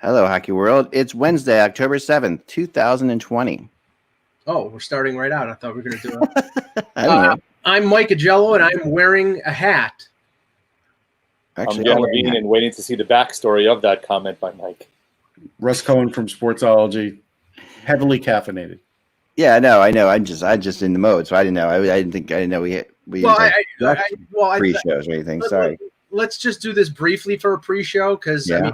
Hello, Hockey World. It's Wednesday, October 7th, 2020. Oh, we're starting right out. I thought we were going to do it. I don't know. I'm Mike Agello, and I'm wearing a hat. Actually, I'm John Levine, and waiting to see the backstory of that comment by Mike. Russ Cohen from Sportsology, heavily caffeinated. Yeah, no, I know. I'm just in the mode, so I didn't know. I didn't know we pre-shows or anything. Sorry. Let's just do this briefly for a pre-show because I mean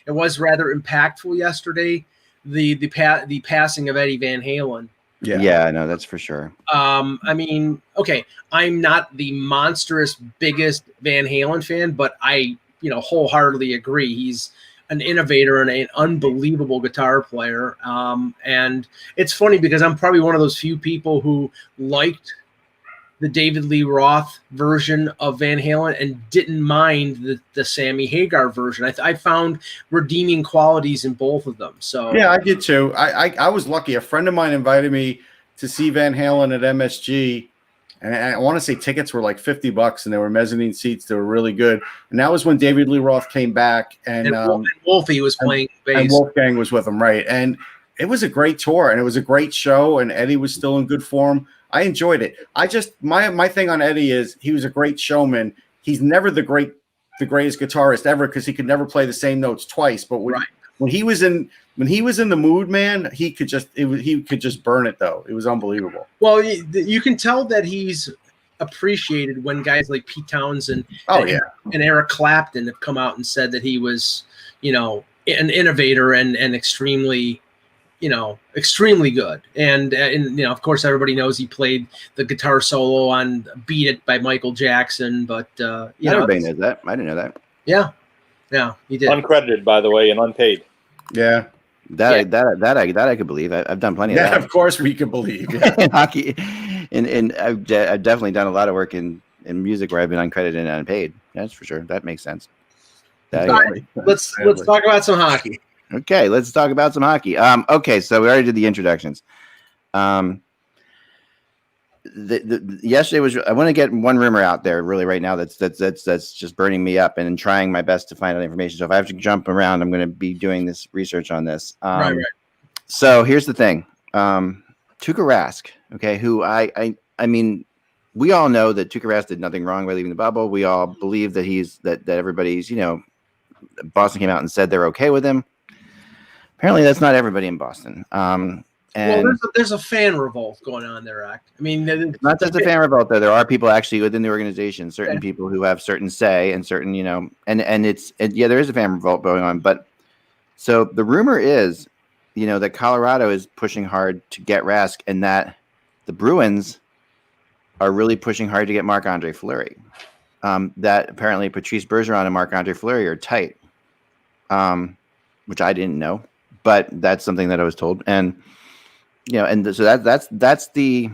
it was rather impactful yesterday. The passing of Eddie Van Halen. Yeah, no, that's for sure. I mean, okay, I'm not the monstrous biggest Van Halen fan, but I wholeheartedly agree. He's an innovator and an unbelievable guitar player. And it's funny because I'm probably one of those few people who liked the David Lee Roth version of Van Halen and didn't mind the Sammy Hagar version. I found redeeming qualities in both of them. So yeah, I did too. I was lucky. A friend of mine invited me to see Van Halen at MSG, and I want to say tickets were like $50, and they were mezzanine seats. They were really good. And that was when David Lee Roth came back, and Wolfie was playing bass, and Wolfgang was with him, right? And it was a great tour, and it was a great show, and Eddie was still in good form. I enjoyed it. I just my thing on Eddie is he was a great showman. He's never the greatest guitarist ever because he could never play the same notes twice. But when he was in the mood, man, he could just burn it though. It was unbelievable. Well, you can tell that he's appreciated when guys like Pete Townsend and Eric Clapton have come out and said that he was, an innovator and extremely good. And of course, everybody knows he played the guitar solo on Beat It by Michael Jackson. But, everybody knows that. I didn't know that. Yeah, he did. Uncredited, by the way, and unpaid. Yeah. That I could believe. I've done plenty of that. Yeah, of course we can believe. Yeah. In hockey. And I've definitely done a lot of work in music where I've been uncredited and unpaid. That's for sure. That makes sense. Let's talk about some hockey. Okay, let's talk about some hockey. Okay, so we already did the introductions. Yesterday was. I want to get one rumor out there really right now that's just burning me up and trying my best to find out information. So if I have to jump around, I'm going to be doing this research on this. Right. So here's the thing, Tuukka Rask. Okay, who I mean, we all know that Tuukka Rask did nothing wrong by leaving the bubble. We all believe that everybody's Boston came out and said they're okay with him. Apparently, that's not everybody in Boston. There's a fan revolt going on there, Act. I mean, it's not just a fan revolt, though. There are people actually within the organization, certain people who have certain say and certain, there is a fan revolt going on. But so the rumor is, that Colorado is pushing hard to get Rask, and that the Bruins are really pushing hard to get Marc-Andre Fleury. That apparently Patrice Bergeron and Marc-Andre Fleury are tight, which I didn't know. But that's something that I was told, so that's the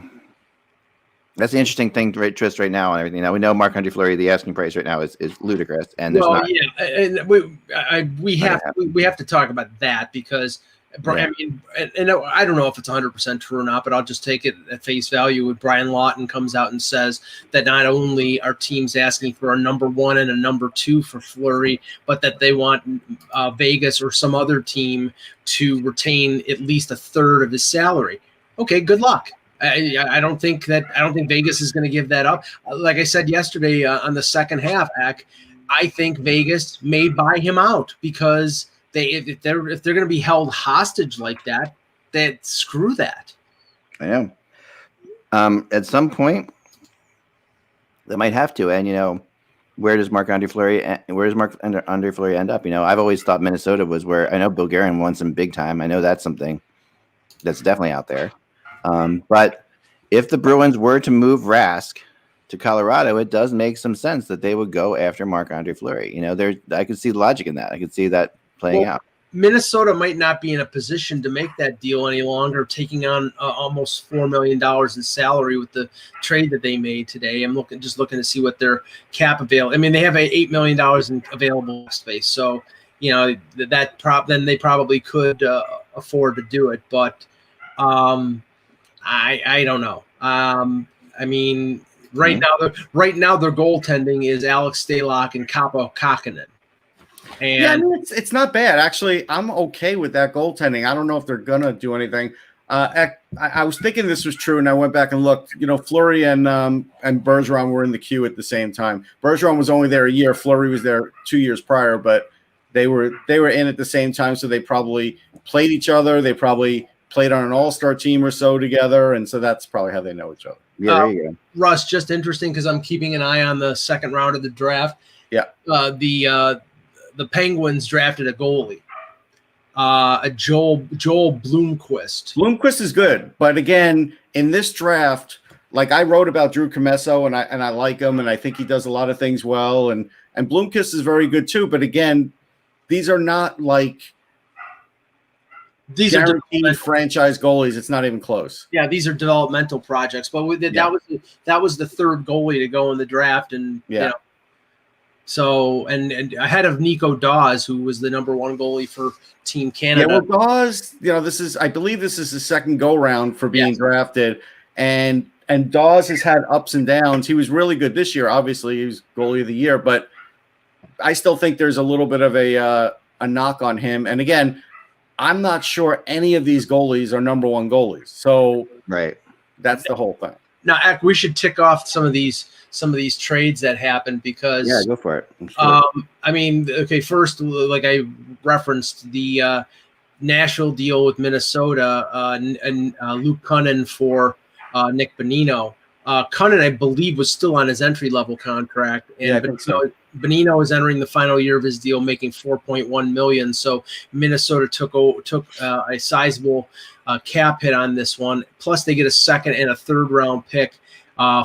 interesting thing twist right now and everything. Now we know Marc-Andre Fleury, the asking price right now is ludicrous, and and we have to talk about that because I mean, and I don't know if it's 100% true or not, but I'll just take it at face value. When Brian Lawton comes out and says that not only are teams asking for a number 1 and a number 2 for Fleury, but that they want Vegas or some other team to retain at least a third of his salary. Okay, good luck. I don't think Vegas is going to give that up. Like I said yesterday on the second half, I think Vegas may buy him out because if they're going to be held hostage like that, screw that. I know. At some point, they might have to. And where does Marc-Andre Fleury end up? I've always thought Minnesota was where. I know Bill Guerin won some big time. I know that's something that's definitely out there. But if the Bruins were to move Rask to Colorado, it does make some sense that they would go after Marc-Andre Fleury. I could see the logic in that. I could see that playing out. Minnesota might not be in a position to make that deal any longer, taking on almost $4 million in salary with the trade that they made today. I'm looking to see what their cap available. I mean, they have $8 million in available space, so then they probably could afford to do it. But I don't know. I mean, right now their goaltending is Alex Stalock and Kaapo Kähkönen. And yeah, I mean, it's not bad. Actually, I'm okay with that goaltending. I don't know if they're going to do anything. I was thinking this was true, and I went back and looked. Fleury and Bergeron were in the queue at the same time. Bergeron was only there a year. Fleury was there 2 years prior, but they were in at the same time, so they probably played each other. They probably played on an all-star team or so together, and so that's probably how they know each other. Yeah, there you go. Russ, just interesting because I'm keeping an eye on the second round of the draft. Yeah. The Penguins drafted a goalie, Joel Bloomquist. Bloomquist is good, but again, in this draft, like I wrote about Drew Comesso, and I like him, and I think he does a lot of things well, and Bloomquist is very good too. But again, these are not like guaranteed franchise goalies. It's not even close. Yeah, these are developmental projects, but that was the third goalie to go in the draft, and So and ahead of Nico Dawes, who was the number one goalie for Team Canada. Yeah, well, Dawes, I believe this is his second go round for being drafted, and Dawes has had ups and downs. He was really good this year. Obviously, he was goalie of the year, but I still think there's a little bit of a knock on him. And again, I'm not sure any of these goalies are number one goalies. So that's the whole thing. Now, Eck, we should tick off some of these trades that happened because go for it. I mean, okay, first, like I referenced the Nashville deal with Minnesota and Luke Cunnin for Nick Bonino. Cunnin, I believe, was still on his entry-level contract, and Bonino is entering the final year of his deal, making $4.1 million. So Minnesota took a sizable cap hit on this one. Plus, they get a second and a third-round pick,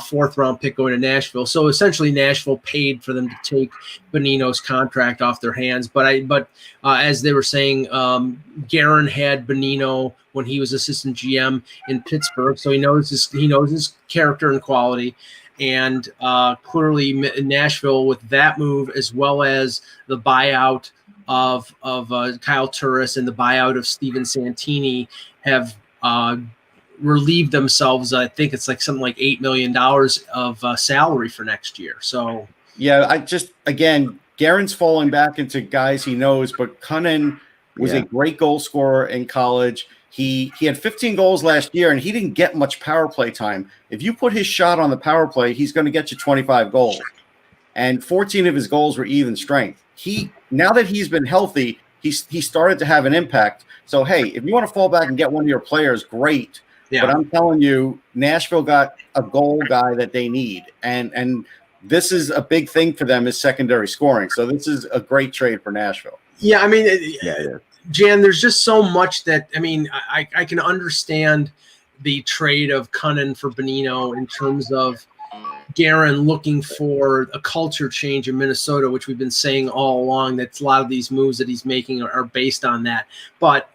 fourth-round pick going to Nashville. So essentially, Nashville paid for them to take Bonino's contract off their hands. But as they were saying, Guerin had Bonino when he was assistant GM in Pittsburgh, so he knows his character and quality. And clearly, Nashville, with that move, as well as the buyout of Kyle Turris and the buyout of Steven Santini, have relieved themselves. I think it's like something like $8 million of salary for next year. So again, Guerin's falling back into guys he knows, but Cunnin was a great goal scorer in college. He had 15 goals last year, and he didn't get much power play time. If you put his shot on the power play, he's going to get you 25 goals. And 14 of his goals were even strength. Now that he's been healthy, he started to have an impact. So, hey, if you want to fall back and get one of your players, great. Yeah. But I'm telling you, Nashville got a goal guy that they need. And this is a big thing for them is secondary scoring. So this is a great trade for Nashville. Yeah, I mean, Jan, there's just so much that, I mean, I can understand the trade of Cunnin for Bonino in terms of Guerin looking for a culture change in Minnesota, which we've been saying all along, that a lot of these moves that he's making are based on that. But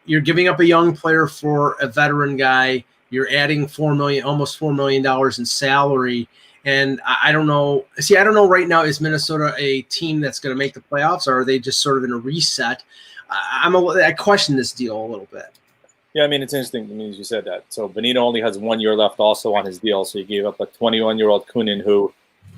you're giving up a young player for a veteran guy. You're adding almost $4 million in salary. And I don't know. See, I don't know right now, is Minnesota a team that's going to make the playoffs, or are they just sort of in a reset? I question this deal a little bit. Yeah, I mean, it's interesting. I mean, as you said that. So Bonino only has 1 year left also on his deal. So you gave up a 21-year-old Kunin who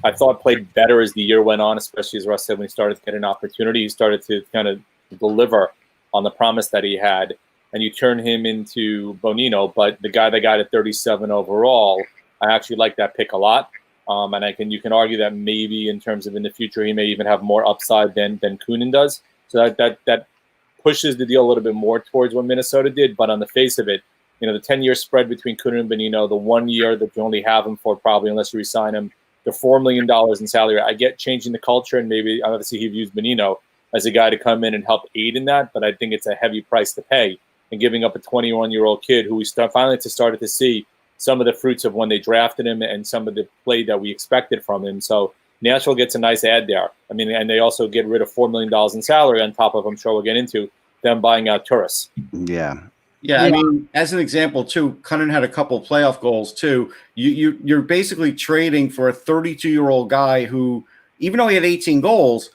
I thought played better as the year went on, especially as Russ said, when he started to get an opportunity. He started to kind of deliver on the promise that he had. And you turn him into Bonino, but the guy that got at 37 overall, I actually like that pick a lot. And you can argue that maybe in terms of in the future, he may even have more upside than Kunin does. So that pushes the deal a little bit more towards what Minnesota did. But on the face of it, the 10-year spread between Kunin and Bonino, the 1 year that you only have him for probably unless you resign him, the $4 million in salary. I get changing the culture, and maybe obviously he'd use Bonino as a guy to come in and help aid in that. But I think it's a heavy price to pay. And giving up a 21-year-old kid who we finally started to see some of the fruits of when they drafted him and some of the play that we expected from him. So Nashville gets a nice ad there. I mean, and they also get rid of $4 million in salary on top of, I'm sure we'll get into, them buying out Turris. Yeah. Yeah, I mean, as an example, too, Cunnin had a couple of playoff goals, too. You're basically trading for a 32-year-old guy who, even though he had 18 goals,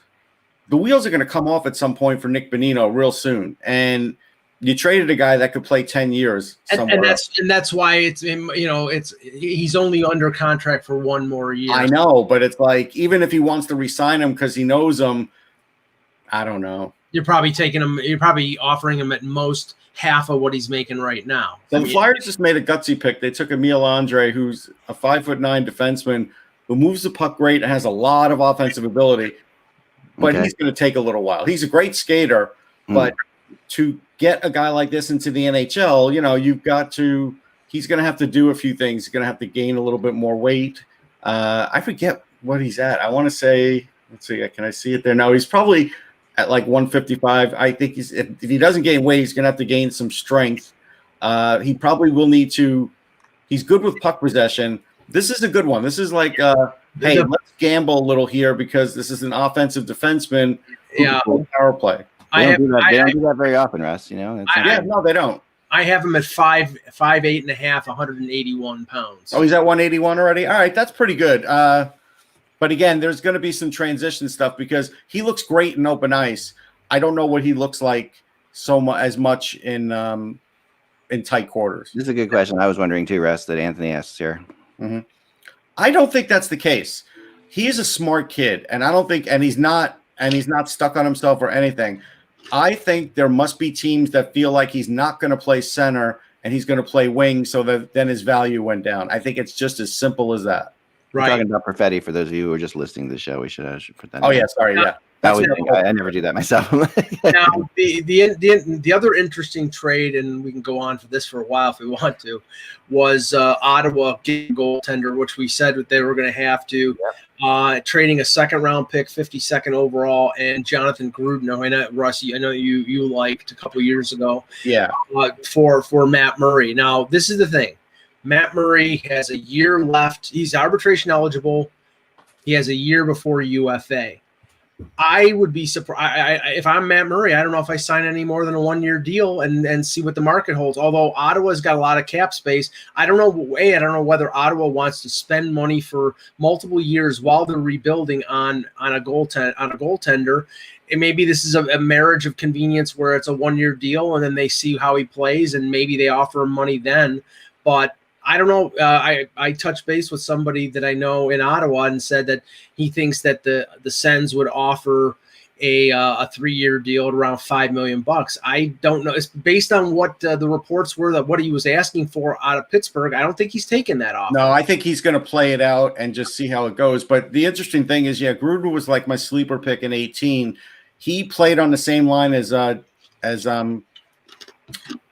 the wheels are going to come off at some point for Nick Bonino real soon. And you traded a guy that could play 10 years somewhere. And that's why it's he's only under contract for 1 more year. I know, but it's like, even if he wants to re-sign him because he knows him, I don't know. You're probably taking him. You're probably offering him at most half of what he's making right now. So the Flyers just made a gutsy pick. They took Emil Andre, who's a 5'9" defenseman who moves the puck great and has a lot of offensive ability, but he's going to take a little while. He's a great skater, but to get a guy like this into the NHL, he's going to have to do a few things. He's going to have to gain a little bit more weight. I forget what he's at. I want to say, let's see, can I see it there? No, he's probably at like 155. I think if he doesn't gain weight, he's going to have to gain some strength. He probably will need to. He's good with puck possession. This is a good one. This is like, hey, let's gamble a little here because this is an offensive defenseman. Yeah, power play. They don't do that very often, Russ. No, they don't. I have him at 5'8" and a half, 181 pounds. Oh, he's at 181 already. All right, that's pretty good. But again, there's going to be some transition stuff because he looks great in open ice. I don't know what he looks like as much in tight quarters. This is a good question. I was wondering too, Russ, that Anthony asks here. Mm-hmm. I don't think that's the case. He is a smart kid, and I don't think, and he's not stuck on himself or anything. I think there must be teams that feel like he's not going to play center and he's going to play wing, so that then his value went down. I think it's just as simple as that. Right. We're talking about Perfetti for those of you who are just listening to the show. We should put that. Oh yeah, sorry, yeah. I never do that myself. Now, the other interesting trade, and we can go on for this for a while if we want to, was Ottawa getting a goaltender, which we said that they were going to have to. Yep. Trading a second-round pick, 52nd overall, and Jonathan Gruden. I know, Russie, I know you liked a couple years ago. Yeah. For Matt Murray. Now, this is the thing. Matt Murray has a year left. He's arbitration eligible. He has a year before UFA. I would be surprised if I'm Matt Murray. I don't know if I sign any more than a 1-year deal and see what the market holds. Although Ottawa's got a lot of cap space, I don't know. I don't know whether Ottawa wants to spend money for multiple years while they're rebuilding on a goaltender. And maybe this is a marriage of convenience where it's a 1-year deal and then they see how he plays and maybe they offer him money then. But I don't know. I touched base with somebody that I know in Ottawa and said that he thinks that the Sens would offer a 3-year deal at around $5 million. I don't know. It's based on what the reports were that what he was asking for out of Pittsburgh. I don't think he's taken that offer. No, I think he's going to play it out and just see how it goes. But the interesting thing is, Gruden was like my sleeper pick in 2018. He played on the same line as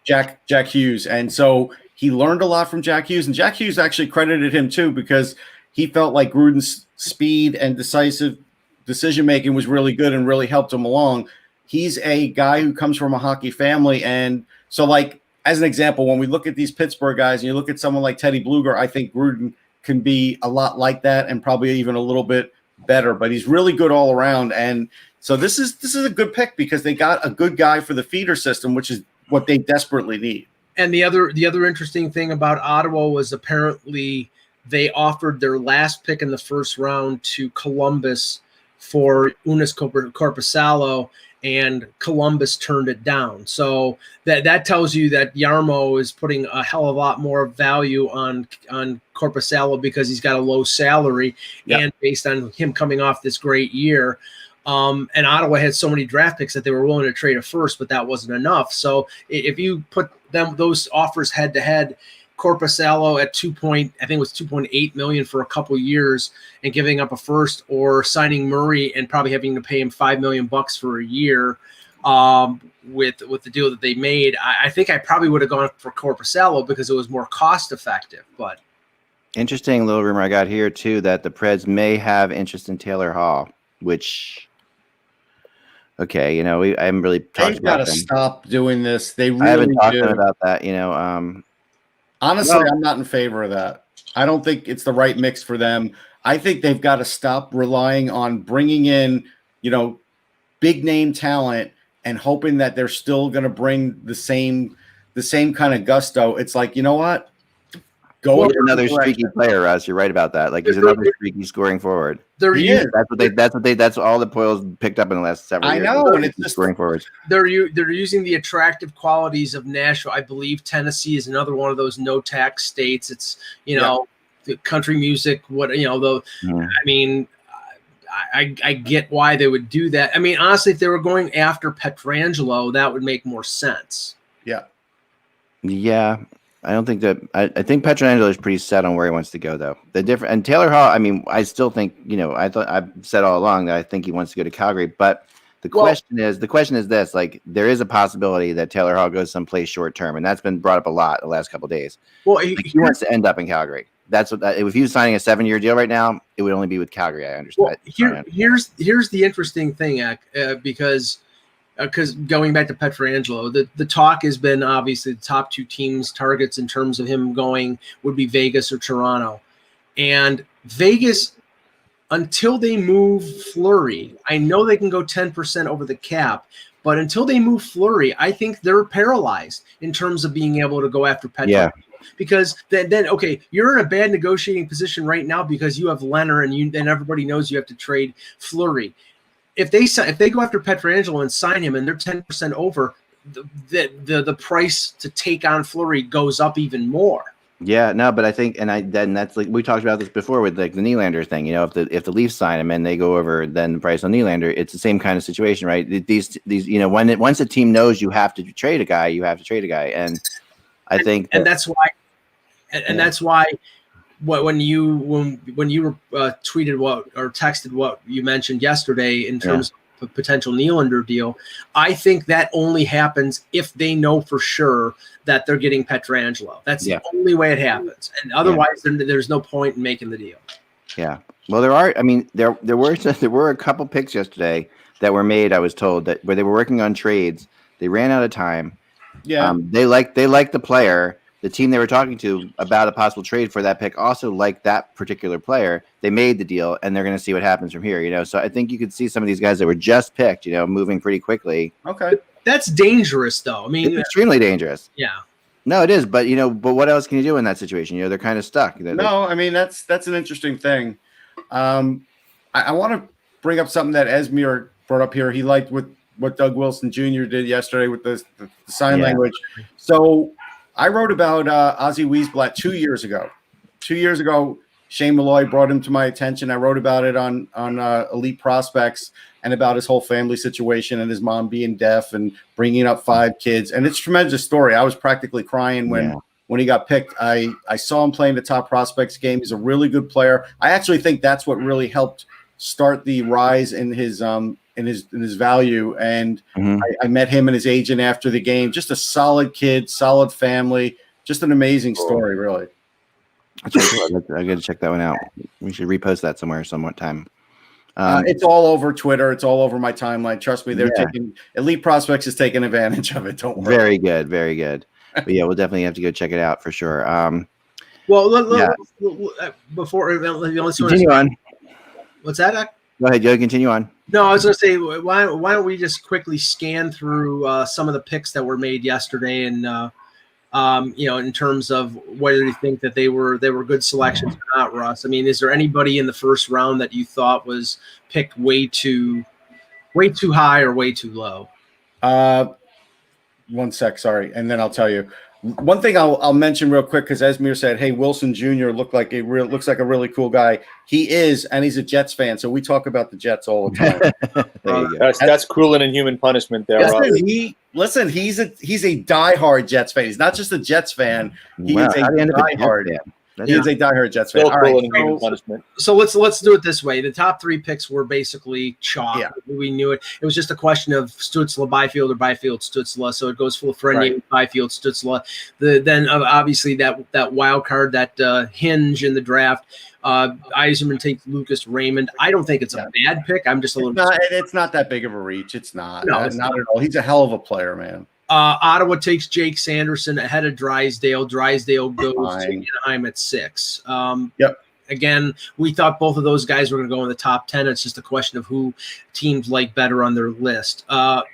Jack Hughes, and so he learned a lot from Jack Hughes, and Jack Hughes actually credited him too because he felt like Gruden's speed and decisive decision-making was really good and really helped him along. He's a guy who comes from a hockey family, and so like as an example, when we look at these Pittsburgh guys and you look at someone like Teddy Bluger, I think Gruden can be a lot like that and probably even a little bit better, but he's really good all around. And so this is a good pick because they got a good guy for the feeder system, which is what they desperately need. And the other interesting thing about Ottawa was apparently they offered their last pick in the first round to Columbus for Unis Korpisalo, and Columbus turned it down. So that tells you that Jarmo is putting a hell of a lot more value on Korpisalo because he's got a low salary, and based on him coming off this great year. And Ottawa had so many draft picks that they were willing to trade a first, but that wasn't enough. So if you put those offers head to head, Korpisalo at $2.8 million for a couple years and giving up a first, or signing Murray and probably having to pay him $5 million for a year with the deal that they made. I think I probably would have gone for Korpisalo because it was more cost effective. But interesting little rumor I got here too that the Preds may have interest in Taylor Hall, which. Okay, I haven't really talked about them. They've got to stop doing this. They really I haven't talked do. to them about that, Honestly, I'm not in favor of that. I don't think it's the right mix for them. I think they've got to stop relying on bringing in, big name talent and hoping that they're still going to bring the same kind of gusto. It's like, you know what? Go with another streaky player, Russ. You're right about that. Like he's another streaky scoring forward. That's all the Poils picked up in the last several years. I know, and it's just scoring forwards. They're using the attractive qualities of Nashville. I believe Tennessee is another one of those no tax states. It's the country music. I mean, I get why they would do that. I mean, honestly, if they were going after Pietrangelo, that would make more sense. Yeah. Yeah. I don't think that I think Pietrangelo is pretty set on where he wants to go, though. The different and Taylor Hall. I mean, I still think I've said all along that I think he wants to go to Calgary. But the question is this: like, there is a possibility that Taylor Hall goes someplace short term, and that's been brought up a lot the last couple of days. Well, he wants to end up in Calgary. That's what. If he was signing a 7-year deal right now, it would only be with Calgary. I understand. Well, here's the interesting thing, because going back to Pietrangelo, the talk has been obviously the top two teams targets in terms of him going would be Vegas or Toronto. And Vegas, until they move Fleury, I know they can go 10% over the cap, but until they move Fleury, I think they're paralyzed in terms of being able to go after Pietrangelo. Yeah. Because then okay, you're in a bad negotiating position right now because you have Leonard and everybody knows you have to trade Fleury. If they go after Pietrangelo and sign him and they're 10% over, the price to take on Fleury goes up even more. Yeah, no, but I think that's like we talked about this before with like the Nylander thing. If the Leafs sign him and they go over then the price on Nylander, it's the same kind of situation, right? These once a team knows you have to trade a guy, you have to trade a guy, and I think that's why when you tweeted or texted what you mentioned yesterday in terms of a potential Nylander deal, I think that only happens if they know for sure that they're getting Pietrangelo. That's the only way it happens, and otherwise there's no point in making the deal. Yeah. Well, there were a couple picks yesterday that were made. I was told that where they were working on trades, they ran out of time. Yeah. They liked the player. The team they were talking to about a possible trade for that pick also liked that particular player. They made the deal, and they're going to see what happens from here. So I think you could see some of these guys that were just picked, moving pretty quickly. Okay, that's dangerous, though. I mean, it's extremely dangerous. Yeah. No, it is, but but what else can you do in that situation? They're kind of stuck. I mean that's an interesting thing. I want to bring up something that Esmir brought up here. He liked what Doug Wilson Jr. did yesterday with the sign language. So I wrote about Ozzie Wiesblatt 2 years ago. 2 years ago, Shane Malloy brought him to my attention. I wrote about it on Elite Prospects and about his whole family situation and his mom being deaf and bringing up 5 kids. And it's a tremendous story. I was practically crying when he got picked. I saw him playing the Top Prospects game. He's a really good player. I actually think that's what really helped start the rise in his value. And I met him and his agent after the game. Just a solid kid, solid family, just an amazing story, really. I got to check that one out. We should repost that somewhere time. It's all over Twitter. It's all over my timeline. Trust me, Elite Prospects is taking advantage of it. Don't worry. Very good, very good. But yeah, we'll definitely have to go check it out for sure. Before continue on. What's that? Go ahead, Joe. Continue on. No, I was going to say, why don't we just quickly scan through some of the picks that were made yesterday, and in terms of whether you think that they were good selections or not, Russ. I mean, is there anybody in the first round that you thought was picked way too high or way too low? 1 sec, sorry, and then I'll tell you. One thing I'll mention real quick, because Esmir said, "Hey, Wilson Jr. looks like a really cool guy." He is, and he's a Jets fan, so we talk about the Jets all the time. That's cruel and inhuman punishment there. Listen, he's a diehard Jets fan. He's not just a Jets fan. He is a diehard fan. He is a diehard Jets fan. All right, so let's do it this way. The top 3 picks were basically chalk. Yeah. We knew it. It was just a question of Stützle, Byfield, or Byfield, Stützle. So it goes full Frenier, Byfield, Stützle. Then obviously that wild card, that hinge in the draft. Yzerman takes Lucas Raymond. I don't think it's a bad pick. I'm just a little. It's not that big of a reach. It's not. No, it's not at all. He's a hell of a player, man. Ottawa takes Jake Sanderson ahead of Drysdale. Drysdale goes to Anaheim at 6. Again, we thought both of those guys were going to go in the top 10. It's just a question of who teams like better on their list.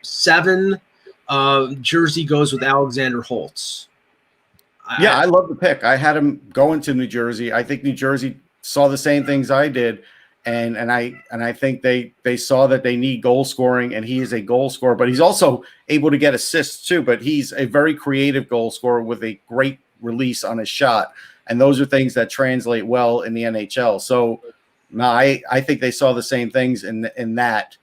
7, Jersey goes with Alexander Holtz. I love the pick. I had him going to New Jersey. I think New Jersey saw the same things I did. And I think they saw that they need goal scoring, and he is a goal scorer, but he's also able to get assists too. But he's a very creative goal scorer with a great release on his shot, and those are things that translate well in the NHL. So No, I think they saw the same things in that.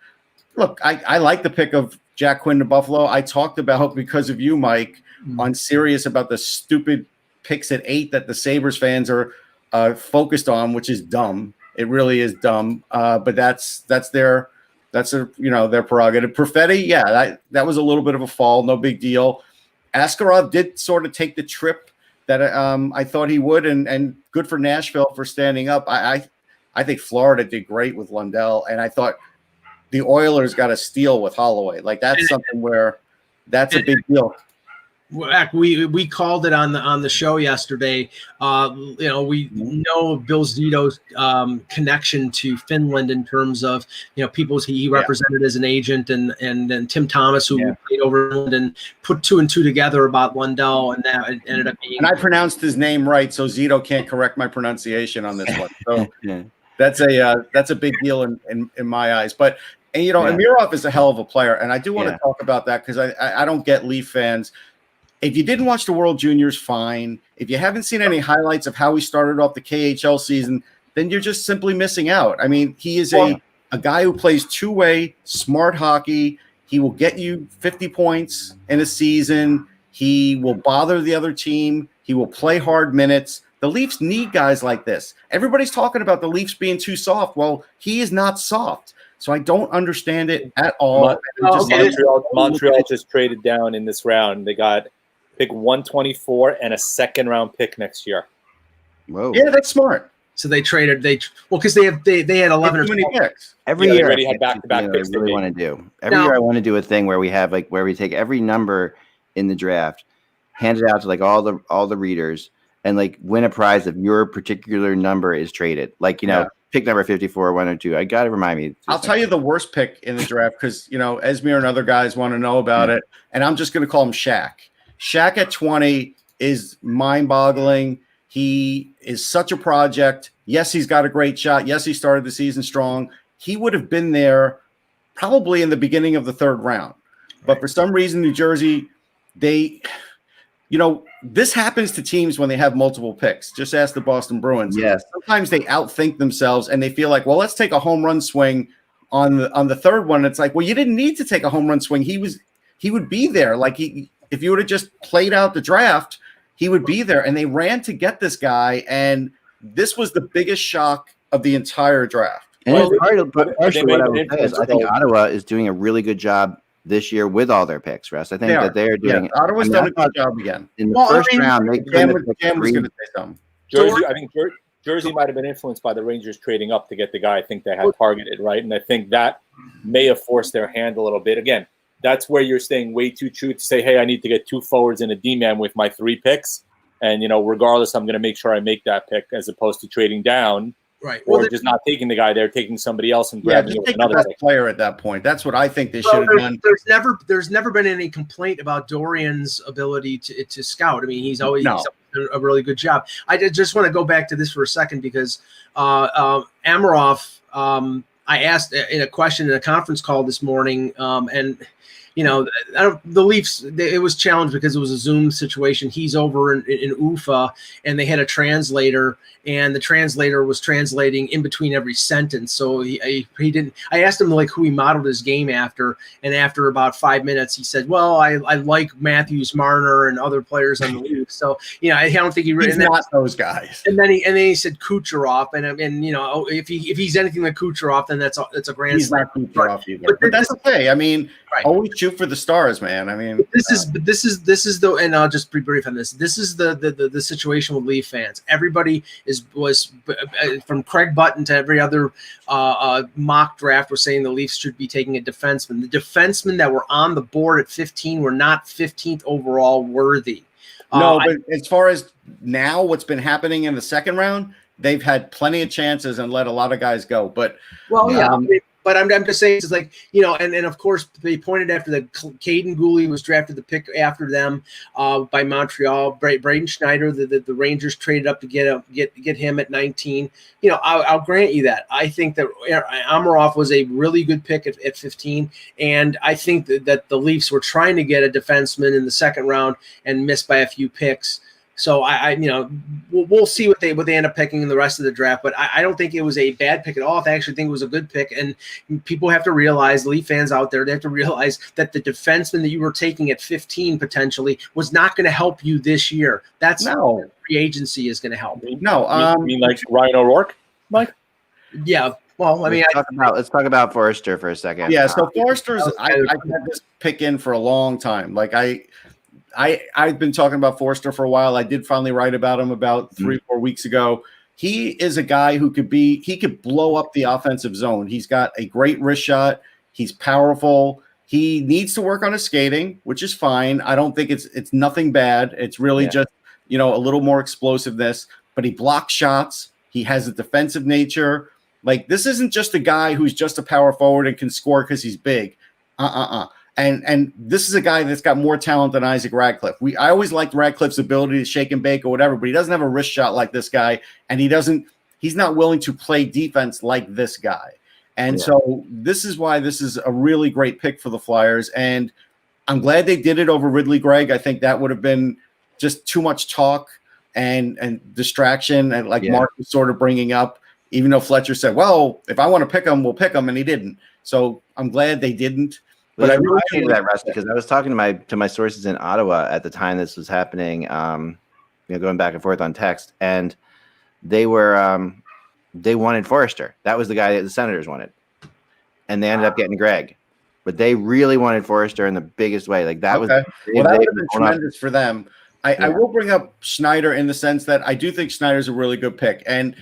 Look, I like the pick of Jack Quinn to Buffalo. I talked about, because of you, Mike, on Sirius about the stupid picks at 8 that the Sabres fans are focused on, which is dumb. It really is dumb. But that's their prerogative. Perfetti, that was a little bit of a fall, no big deal. Askarov did sort of take the trip that I thought he would, and good for Nashville for standing up. I think Florida did great with Lundell, and I thought the Oilers got a steal with Holloway. Like, that's something where that's a big deal. We called it on the show yesterday. We know Bill Zito's connection to Finland in terms of people he represented as an agent, and Tim Thomas, who played over Finland, and put 2 and 2 together about Lundell, and that ended up being. And I pronounced his name right, so Zito can't correct my pronunciation on this one. So that's a big deal in my eyes. But Amirov is a hell of a player, and I do want to talk about that because I don't get Leaf fans. If you didn't watch the World Juniors, fine. If you haven't seen any highlights of how he started off the KHL season, then you're just simply missing out. I mean, he is a guy who plays two-way, smart hockey. He will get you 50 points in a season. He will bother the other team. He will play hard minutes. The Leafs need guys like this. Everybody's talking about the Leafs being too soft. Well, he is not soft. So I don't understand it at all. Montreal just traded down in this round. They got pick 124 and a second-round pick next year. Whoa! Yeah, that's smart. So they traded. Because they had 11 or 12 picks. Every year. They already had back-to-back picks. I really want to do. Every year I want to do a thing where we have where we take every number in the draft, hand it out to all the readers, and win a prize if your particular number is traded. Pick number 54, 102. I got to remind me. I'll tell you the worst pick in the draft because Esmir and other guys want to know about it, and I'm just going to call him Shaq. Shaq at 20 is mind-boggling. He is such a project. Yes, he's got a great shot. Yes, he started the season strong. He would have been there probably in the beginning of the third round. But for some reason, New Jersey, this happens to teams when they have multiple picks. Just ask the Boston Bruins. Yes. Sometimes they outthink themselves and they feel like, well, let's take a home run swing on the third one. It's like, well, you didn't need to take a home run swing. He would be there. If you would have just played out the draft, he would be there. And they ran to get this guy, and this was the biggest shock of the entire draft. And I think Ottawa is doing a really good job this year with all their picks, Russ. I think that they're doing. Yeah, Ottawa's done a good job again. In the first round, they Cam was going to say something. Jersey might have been influenced by the Rangers trading up to get the guy I think they had targeted, right? And I think that may have forced their hand a little bit. Again, that's where you're staying way too true to say, hey, I need to get 2 forwards and a D-man with my 3 picks. And, regardless, I'm going to make sure I make that pick as opposed to trading down. Right. Or just not taking the guy there, taking somebody else and grabbing it with another best player at that point. That's what I think they should have done. There's never been any complaint about Dorian's ability to scout. I mean, he's always done a really good job. I just want to go back to this for a second because Amirov, I asked in a question in a conference call this morning, and the Leafs, it was challenged because it was a Zoom situation. He's over in UFA, and they had a translator, and the translator was translating in between every sentence. So he didn't. I asked him who he modeled his game after, and after about 5 minutes, he said, "Well, I like Matthews, Marner, and other players on the Leafs." So I don't think he's not those guys. And then he said Kucherov, and if he's anything like Kucherov, then that's a grand. He's not Kucherov either. But that's okay. I mean, always shoot for the stars, man. I mean, this is the, and I'll just be brief on this. This is the situation with Leaf fans. Everybody was from Craig Button to every other mock draft was saying the Leafs should be taking a defenseman. The defensemen that were on the board at 15 were not 15th overall worthy. No, but as far as now, what's been happening in the second round, they've had plenty of chances and let a lot of guys go. But but I'm just saying it's and of course they pointed after the Caden Gooley was drafted the pick after them by Montreal. Braden Schneider, the Rangers traded up to get him at 19. I'll grant you that. I think that Amirov was a really good pick at 15, and I think that the Leafs were trying to get a defenseman in the second round and missed by a few picks. So we'll see what they end up picking in the rest of the draft. But I don't think it was a bad pick at all. I actually think it was a good pick. And people have to realize, Leaf fans out there, they have to realize that the defenseman that you were taking at 15 potentially was not going to help you this year. That's no free agency is going to help. No, you mean like Ryan O'Rourke, Mike? Yeah. Well, I mean, let's talk about Forrester for a second. Yeah. So Forrester's, I've had this pick in for a long time. Like I've been talking about Forrester for a while. I did finally write about him about 3-4 weeks ago. He is a guy who he could blow up the offensive zone. He's got a great wrist shot. He's powerful. He needs to work on his skating, which is fine. I don't think it's nothing bad. It's really just, a little more explosiveness, but he blocks shots. He has a defensive nature. Like, this isn't just a guy who's just a power forward and can score because he's big. And this is a guy that's got more talent than Isaac Radcliffe. I always liked Radcliffe's ability to shake and bake or whatever, but he doesn't have a wrist shot like this guy, and he's not willing to play defense like this guy. And so this is why this is a really great pick for the Flyers, and I'm glad they did it over Ridley Gregg. I think that would have been just too much talk and distraction, and Mark was sort of bringing up, even though Fletcher said, well, if I want to pick him, we'll pick him, and he didn't. So I'm glad they didn't. But I really hated that, Russ, because I was talking to my sources in Ottawa at the time this was happening, going back and forth on text, and they wanted Forrester. That was the guy that the Senators wanted, and they ended up getting Gregg. But they really wanted Forrester in the biggest way. Like that was that would have been tremendous for them. I will bring up Schneider in the sense that I do think Schneider's a really good pick, and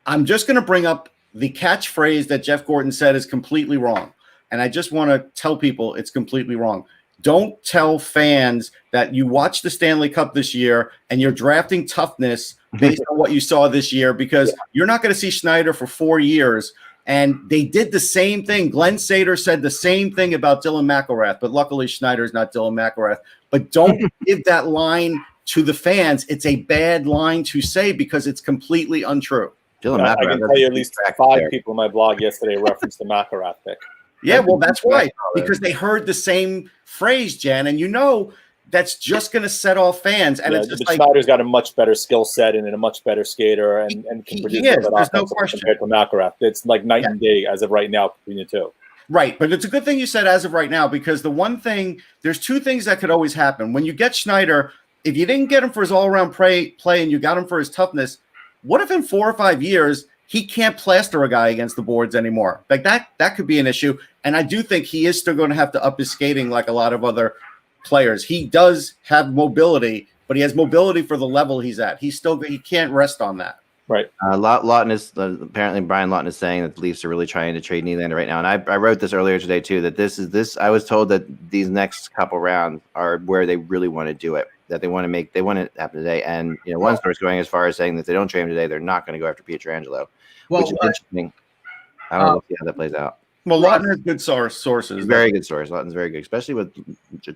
I'm just going to bring up the catchphrase that Jeff Gordon said is completely wrong. And I just want to tell people it's completely wrong. Don't tell fans that you watched the Stanley Cup this year and you're drafting toughness based on what you saw this year, because you're not going to see Schneider for 4 years. And they did the same thing. Glenn Sader said the same thing about Dylan McElrath, but luckily Schneider's not Dylan McElrath. But don't give that line to the fans. It's a bad line to say because it's completely untrue. I can tell you at least 5 people in my blog yesterday referenced the McElrath pick. Yeah, well, that's why, because they heard the same phrase, Jen, and that's just going to set off fans. And it's just Schneider's got a much better skill set and a much better skater, and can produce that offense compared to McElrath. It's like night and day as of right now between the two. Right, but it's a good thing you said as of right now, because there's 2 things that could always happen. When you get Schneider, if you didn't get him for his all-around play and you got him for his toughness, what if in 4 or 5 years he can't plaster a guy against the boards anymore? Like that could be an issue. And I do think he is still going to have to up his skating like a lot of other players. He does have mobility, but he has mobility for the level he's at. He can't rest on that. Right. Lawton is apparently Brian Lawton is saying that the Leafs are really trying to trade Nylander right now. And I wrote this earlier today too, that I was told that these next couple rounds are where they really want to do it, that they want it happen today. And one source going as far as saying that if they don't trade him today, they're not going to go after Pietrangelo, which is interesting. I don't know. We'll see how that plays out. Well, Lawton has good sources. Very good source. Lawton's very good, especially with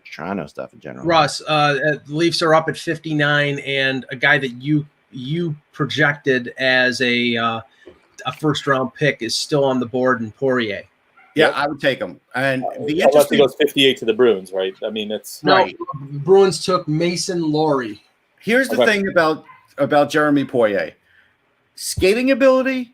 Toronto stuff in general. Russ, the Leafs are up at 59, and a guy that you projected as a first-round pick is still on the board in Poirier. Yeah, I would take him. And unless he goes 58 to the Bruins, right? I mean, it's right. Bruins took Mason Laurie. Here's the thing about Jeremy Poirier: skating ability,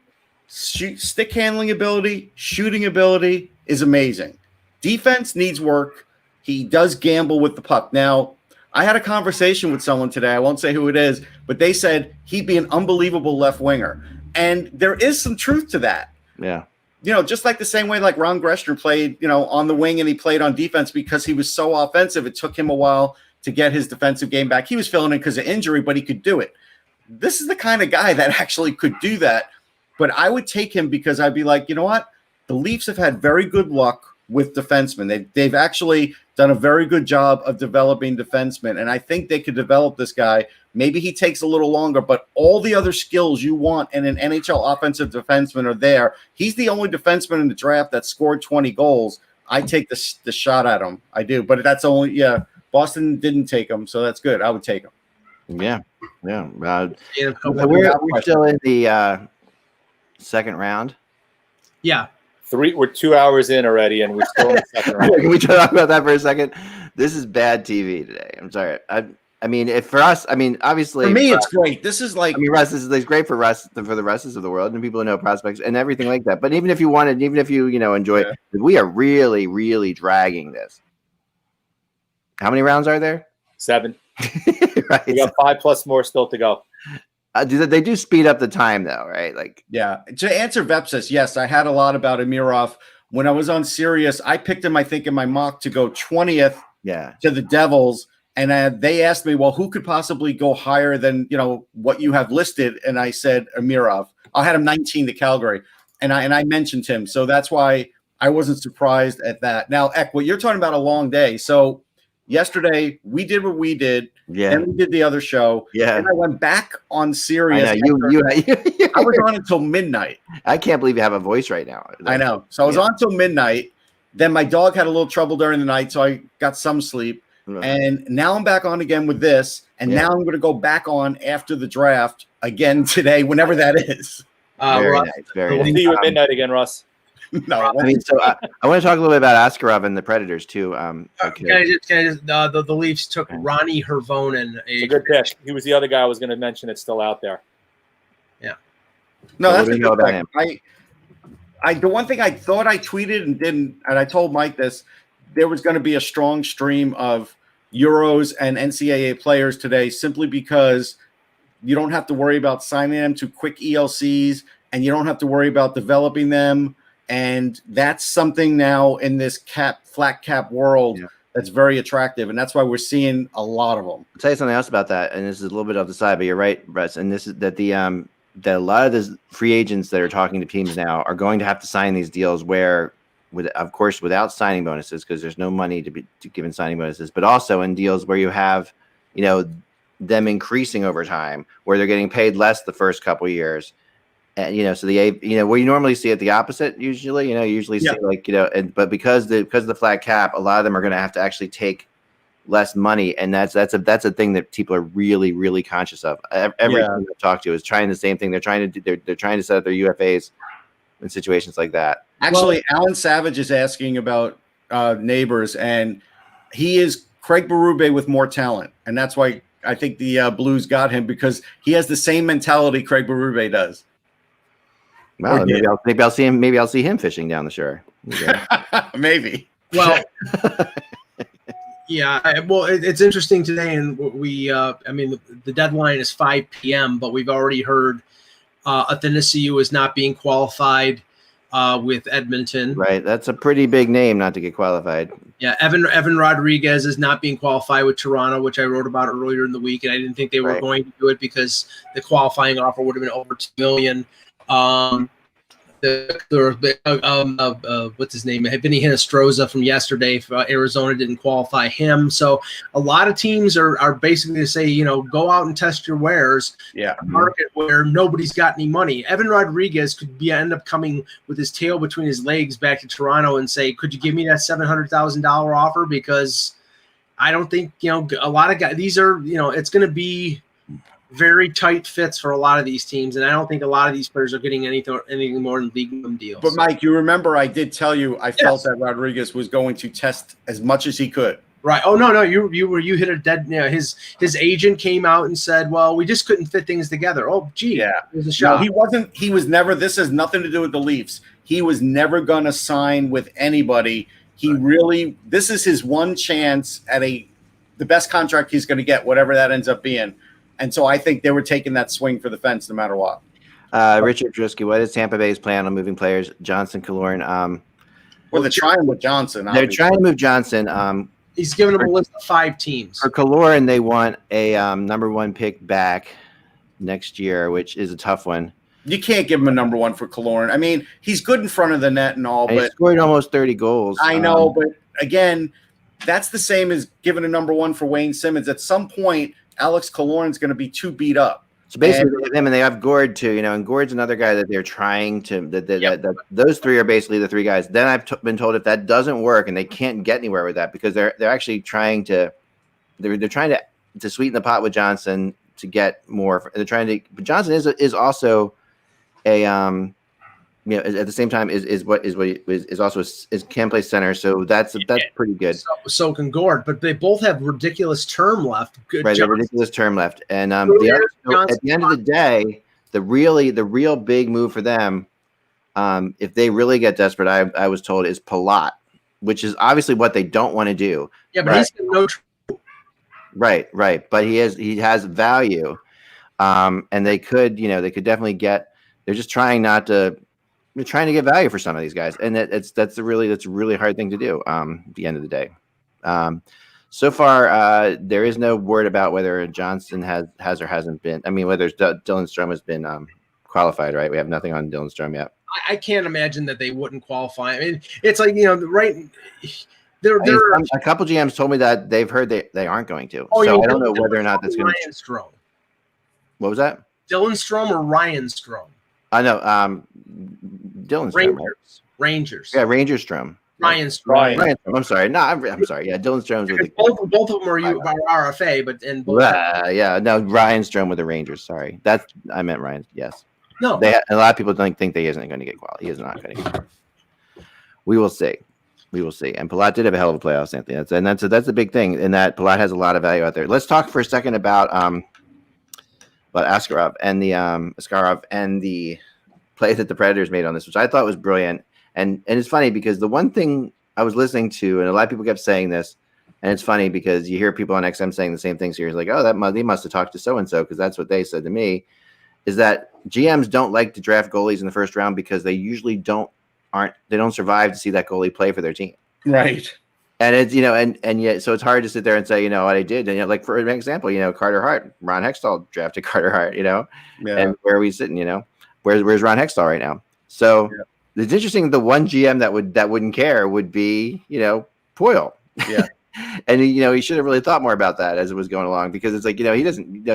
stick handling ability, shooting ability is amazing. Defense needs work. He does gamble with the puck. Now, I had a conversation with someone today. I won't say who it is, but they said he'd be an unbelievable left winger. And there is some truth to that. Yeah. Just like the same way like Ron Greshner played, on the wing and he played on defense because he was so offensive. It took him a while to get his defensive game back. He was filling in because of injury, but he could do it. This is the kind of guy that actually could do that. But I would take him because I'd be like, you know what? The Leafs have had very good luck with defensemen. They've actually done a very good job of developing defensemen, and I think they could develop this guy. Maybe he takes a little longer, but all the other skills you want in an NHL offensive defenseman are there. He's the only defenseman in the draft that scored 20 goals. I take the shot at him. I do, but that's only Boston didn't take him, so that's good. I would take him. Yeah. We're still in the second round. Yeah. We're 2 hours in already, and we're still in the second round. Can we talk about that for a second? This is bad TV today. I'm sorry. I mean, if for us, I mean, obviously For me, it's great. This is like, I mean, Russ, this is great for Russ, for the rest of the world and people who know prospects and everything like that. But even if you enjoy it, we are really, really dragging this. How many rounds are there? 7. Right. We got 5+ more still to go. They do speed up the time though, right? Like, yeah. To answer Vepsis, yes, I had a lot about Amirov when I was on Sirius. I picked him, I think, in my mock to go 20th to the Devils. And they asked me, well, who could possibly go higher than, what you have listed? And I said, Amirov. I had him 19 to Calgary. And I mentioned him. So that's why I wasn't surprised at that. Now, Eck, what you're talking about a long day. So yesterday we did what we did. Yeah. And we did the other show. Yeah. And I went back on Sirius. I was on until midnight. I can't believe you have a voice right now. I know. So I was on until midnight. Then my dog had a little trouble during the night. So I got some sleep. And now I'm back on again with this. And now I'm going to go back on after the draft again today, whenever that is. Very nice. Very We'll nice. see you at midnight again, Russ. No, I mean, so I want to talk a little bit about Askarov and the Predators too. The Leafs took Ronnie Hervonen. It's a good pick. He was the other guy I was going to mention that's still out there. Yeah. No, So that's what do a you know good about pick. him? The one thing I thought I tweeted and didn't, and I told Mike this, there was going to be a strong stream of Euros and NCAA players today simply because you don't have to worry about signing them to quick ELCs and you don't have to worry about developing them. And that's something now in this flat cap world that's very attractive. And that's why we're seeing a lot of them. I'll tell you something else about that. And this is a little bit off the side, but you're right, Russ. And this is that that a lot of the free agents that are talking to teams now are going to have to sign these deals where, of course, without signing bonuses, because there's no money to be given signing bonuses, but also in deals where you have, them increasing over time, where they're getting paid less the first couple of years. And, so where you normally see it the opposite, usually, see but because of the flat cap, a lot of them are going to have to actually take less money. And that's a thing that people are really, really conscious of. Every team I've talked to is trying the same thing. They're trying to set up their UFAs in situations like that. Actually, Alan Savage is asking about Neighbors, and he is Craig Berube with more talent. And that's why I think the Blues got him, because he has the same mentality Craig Berube does. Well, maybe I'll see him. Maybe I'll see him fishing down the shore. Maybe. Well, yeah. Well, it's interesting today, and the deadline is 5 p.m., but we've already heard Athanasiou is not being qualified with Edmonton. Right, that's a pretty big name not to get qualified. Yeah, Evan Rodriguez is not being qualified with Toronto, which I wrote about earlier in the week, and I didn't think they were going to do it because the qualifying offer would have been over $2 million. What's his name? Vinny Hinostroza from yesterday. Arizona didn't qualify him, so a lot of teams are basically to say, go out and test your wares. Yeah, a market where nobody's got any money. Evan Rodriguez could end up coming with his tail between his legs back to Toronto and say, "Could you give me that $700,000 offer?" Because I don't think a lot of guys. These are it's going to be very tight fits for a lot of these teams, and I don't think a lot of these players are getting anything more than league minimum deals. But Mike, you remember I did tell you I felt that Rodriguez was going to test as much as he could. Right. Oh no, you hit a dead. His agent came out and said, "Well, we just couldn't fit things together." Oh, gee, there's a shot. No, he wasn't. He was never. This has nothing to do with the Leafs. He was never going to sign with anybody. He really. This is his one chance at the best contract he's going to get, whatever that ends up being. And so I think they were taking that swing for the fence no matter what. Richard Drusky, what is Tampa Bay's plan on moving players? Johnson, Killorn. Well, they're trying with Johnson. They're trying to move Johnson. He's giving them a list of 5 teams. For Killorn, they want a number 1 pick back next year, which is a tough one. You can't give him a number 1 for Killorn. I mean, he's good in front of the net and all, but he scored almost 30 goals. I know, but again, that's the same as giving a number 1 for Wayne Simmons. At some point, Alex Killorn's going to be too beat up. So basically, they have him, and they have Gord too. And Gord's another guy that they're trying to. That those 3 are basically the 3 guys. Then I've been told if that doesn't work, and they can't get anywhere with that because they're actually trying to. They're trying to sweeten the pot with Johnson to get more. They're trying to. But Johnson is also a at the same time is also can play center. So that's pretty good. So can Gord, but they both have ridiculous term left. Good, right, ridiculous term left, and at the end of the day, the real big move for them, if they really get desperate, I was told, is Palat, which is obviously what they don't want to do. Yeah, but he's got no. Right, but he has value, and they could definitely get. They're just trying not to. They're trying to get value for some of these guys, and that's a really hard thing to do. At the end of the day, so far there is no word about whether Johnson has or hasn't been. I mean, whether Dylan Strome has been qualified. Right, we have nothing on Dylan Strome yet. I can't imagine that they wouldn't qualify. I mean, it's like right. There a couple GMs told me that they've heard they aren't going to. So I don't know whether or not that's going to. Ryan Strome. What was that? Dylan Strome or Ryan Strome? I know. Dylan Strome. Rangers. Yeah, Rangers Strome. Ryan Strome. Ryan Strome. I'm sorry. No, I'm sorry. Yeah, Dylan Strome's with the both of them are RFA, but and both. No, Ryan Strome with the Rangers. Sorry, I meant Ryan. Yes. No. A lot of people don't think they isn't going to get quality. He is not going to get. We will see. And Palat did have a hell of a playoffs, Anthony. That's a big thing. In that Palat has a lot of value out there. Let's talk for a second about Askarov and the play that the Predators made on this, which I thought was brilliant. And it's funny because the one thing I was listening to, and a lot of people kept saying this, and it's funny because you hear people on XM saying the same things here. It's like, oh, they must have talked to so and so because that's what they said to me. Is that GMs don't like to draft goalies in the first round because they usually don't survive to see that goalie play for their team. Right. And it's, and yet, so it's hard to sit there and say, what I did. And, like, for an example, Carter Hart, Ron Hextall drafted Carter Hart, Yeah. And where are we sitting, where's Ron Hextall right now? So it's interesting. The one GM that wouldn't care would be, Poyle. Yeah. And, he should have really thought more about that as it was going along because it's like, he doesn't,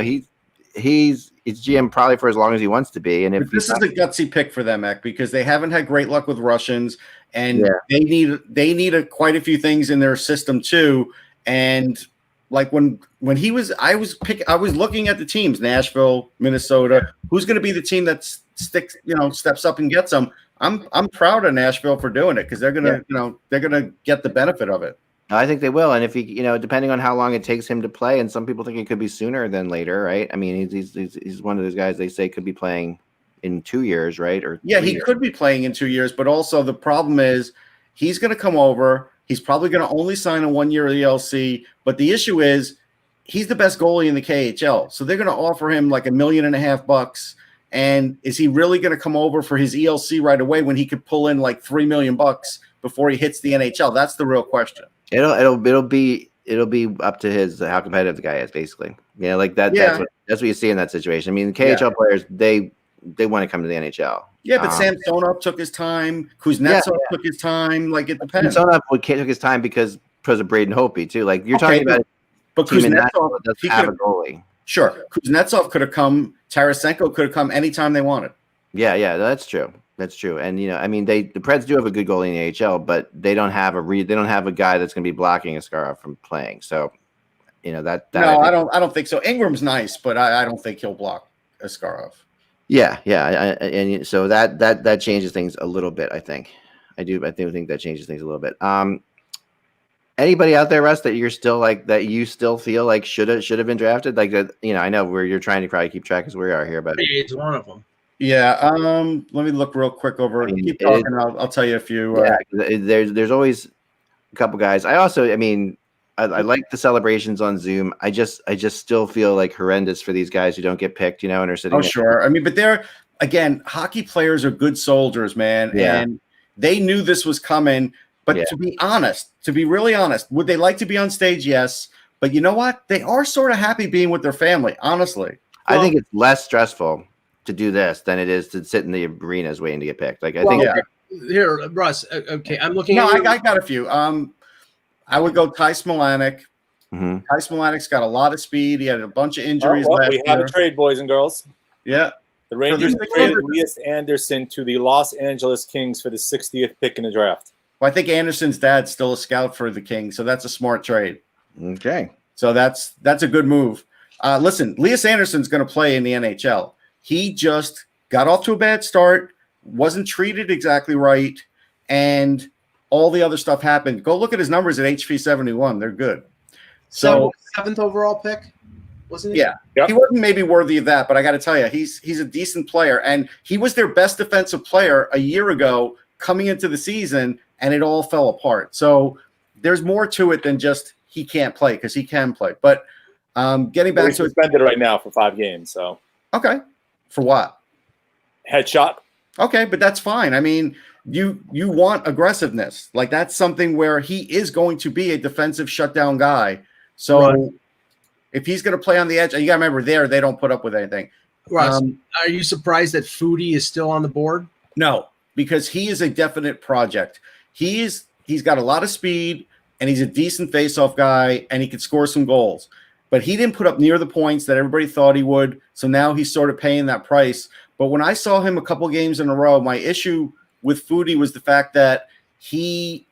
he's GM probably for as long as he wants to be. And if this is a gutsy pick for them, Eck, because they haven't had great luck with Russians, and they need quite a few things in their system too. And like when he was, I was looking at the teams, Nashville, Minnesota, who's going to be the team that steps up and gets them. I'm proud of Nashville for doing it because they're gonna they're gonna get the benefit of it. I think they will, and if he, depending on how long it takes him to play, and some people think it could be sooner than later, right? I mean, he's one of those guys they say could be playing in 2 years, right? Or he could be playing in 2 years, but also the problem is he's going to come over. He's probably going to only sign a 1 year ELC, but the issue is he's the best goalie in the KHL, so they're going to offer him like $1.5 million. And is he really going to come over for his ELC right away when he could pull in like $3 million before he hits the NHL? That's the real question. It'll be up to how competitive the guy is, basically. Like that. Yeah. That's what you see in that situation. I mean, the KHL players they want to come to the NHL. Yeah, but Samsonov took his time. Kuznetsov took his time. Like it depends. Samsonov took his time because of Braden Holtby too. Like you're talking about, but Kuznetsov doesn't have a goalie. Sure, Kuznetsov could have come. Tarasenko could have come anytime they wanted. Yeah, that's true. That's true. And I mean, the Preds do have a good goalie in the AHL, but they don't have a guy that's going to be blocking Askarov from playing. So, that. No, I don't think so. Ingram's nice, but I don't think he'll block Askarov. Yeah, and so that changes things a little bit. I think that changes things a little bit. Anybody out there, Russ, that you're still you still feel like should have been drafted? Like that, I know where you're trying to probably keep track as we are here, but it's one of them. Yeah. Let me look real quick over. Keep talking. I'll tell you a few. There's always a couple guys. I also, I like the celebrations on Zoom. I just still feel like horrendous for these guys who don't get picked, and are sitting. Oh, sure. But they're, again, hockey players are good soldiers, man. Yeah. And they knew this was coming. But to be really honest, would they like to be on stage? Yes. But you know what? They are sort of happy being with their family, honestly. I think it's less stressful to do this than it is to sit in the arenas waiting to get picked. Like, I think. Here, Russ. Okay, I'm looking. No, I got a few. I would go Ty Smolanek. Mm-hmm. Ty Smolanek's got a lot of speed. He had a bunch of injuries. We have a trade, boys and girls. Yeah. The Rangers traded Elias Anderson to the Los Angeles Kings for the 60th pick in the draft. Well, I think Anderson's dad's still a scout for the Kings, so that's a smart trade. Okay. So that's a good move. Listen, Elias Anderson's going to play in the NHL. He just got off to a bad start, wasn't treated exactly right, and all the other stuff happened. Go look at his numbers at HP 71; they're good. So seventh overall pick, wasn't he? Yeah, he wasn't maybe worthy of that, but I got to tell you, he's a decent player, and he was their best defensive player a year ago coming into the season, and it all fell apart. So there's more to it than just he can't play, because he can play. But getting back to suspended right now for 5 games. So okay, for what? Headshot. Okay, but that's fine. I mean, you want aggressiveness. Like, that's something where he is going to be a defensive shutdown guy. So Right. if he's going to play on the edge, you got to remember they don't put up with anything. Russ, are you surprised that Foodie is still on the board? No, because he is a definite project. He's got a lot of speed, and he's a decent face-off guy, and he could score some goals. But he didn't put up near the points that everybody thought he would, so now he's sort of paying that price. But when I saw him a couple games in a row, my issue with Foodie was the fact that he